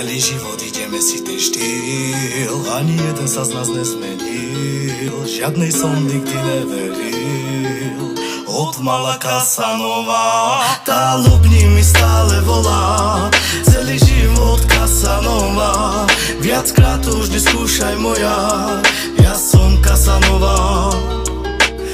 Celý život ideme si ten štýl, ani jeden sa z nás nezmenil, žiadnej som nikdy neveril. Od mala Casanova, tá ľubní mi stále volá, celý život Casanova, viackrát už neskúšaj moja, ja som Casanova.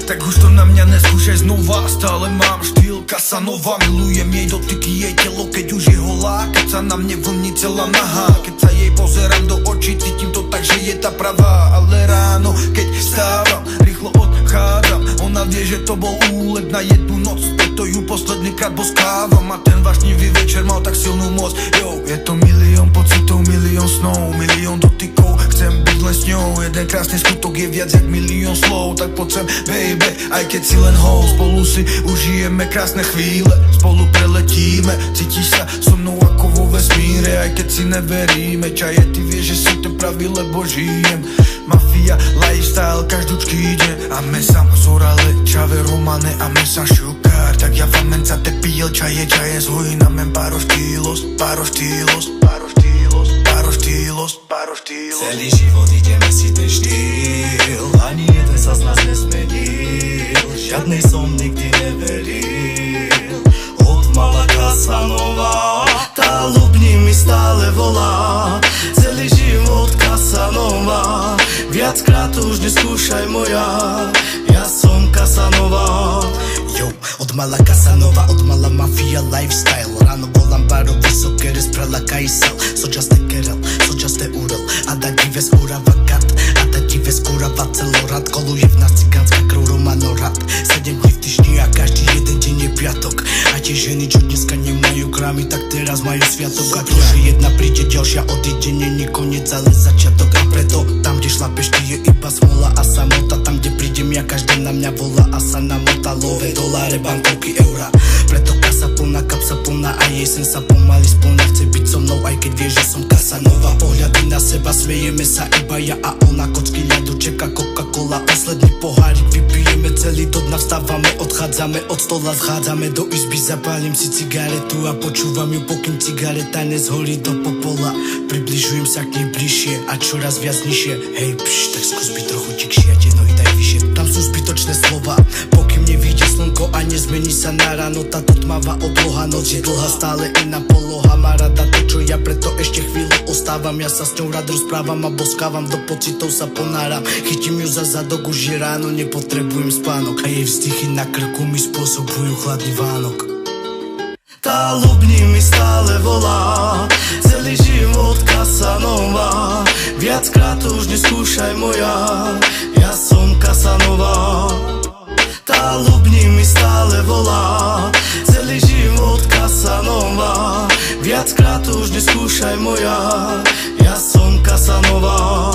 Tak už to na mňa neskúšaj znova, stále mám štýl Casanova. Milujem jej dotyky, jej telo, keď už je holá, keď sa na mne vlní celá nahá. Keď sa jej pozerám do očí, cítim to tak, že je tá pravá. Ale ráno, keď vstávam, rýchlo odchádzam. Ona vie, že to bol úlet na jednu noc, preto ju poslednýkrát boskávam. A ten vášnivý večer mal tak silnú moc. Jo, je to milión pocitov, milión snov, milión dotykov, chcem byť len s ňou. Jeden krásny skutok je viac jak milión slov. Tak poď sem, baby, aj keď si len hol. Spolu si užijeme krásne chvíle, spolu preletíme, cítiš sa so mnou ako vo vesmíre. Aj keď si neveríme, čaje, ty vieš, že som ten pravý, lebo žijem. Mafia, lifestyle, každúčký deň. A me sam zorale, čave romane, a me sam šukár. Tak ja vám men za te pil, čaje, zhojí na men paro štýlos, paro štýlos, paro štýlos, paro štýlos, paro štýlos. Celý život ideme si ten štýl, ani jeden sa z nás nezmenil, žiadnej som nikdy neveril. Od mala Casanova, tá ľubní mi stále volá, celý život Casanova, viackrát už neskúšaj moja, ja som Casanova. Yo, od mala Casanova, od mala mafia lifestyle. Ráno volám baro, vysoké sprala kajsel. So just a kerel, so just a urel. A da dive skúrava kat, a da dive skúrava celorad. Koluje v nás cigánska krv Romanorad. 7 dní v týždni a každý jeden deň je piatok. A tie ženy, čo dneska nemajú krámy, tak teraz majú sviatok. A to, že jedna príde, ďalšia odíde, není koniec, ale začiatok. A preto tam, kde šlapeš, ty je iba smola a samota. Tam, kde prídem ja, každý na mňa volá a sa namota. Love doláre, bankovky, eura. Preto kasa plná, kapsa plná a jej sen sa pomaly splňa. Chce byť so mnou, aj keď vie, že som Casanova. Pohľady na seba, smejeme sa iba ja a ona. Kocky ľadu, čeka Coca-Cola, posledný pohárik vypijeme, celý do dna vstávame, odchádzame od stola, vchádzame do izby, zapálim si cigaretu a počúvam ju, pokým cigareta nezhorí do popola. Približujem sa k nej bližšie a čoraz viac nižšie. Hej, tak skús byť trochu tikšie a tie nohy daj vyššie. Tam sú zbytočné slova, pokým nevíde slnko a nezmení sa na ráno. Táto tmavá obloha, noc je dlhá, stále iná poloha. Má rada to, čo ja, preto ešte chvíľu ostávam. Ja sa s ňou rád rozprávam a boskávam, do pocitov sa ponáram. Chytím ju za zadok, už je ráno, nepotrebujem spánok. A jej vzdychy na krku mi spôsobujú chladný Vánok. Tá ľubní mi stále volá, celý život Casanova, viackrát už neskúšaj moja, ja som Casanova. Tá ľubní mi stále volá, celý život Casanova, viackrát už neskúšaj moja, ja som Casanova.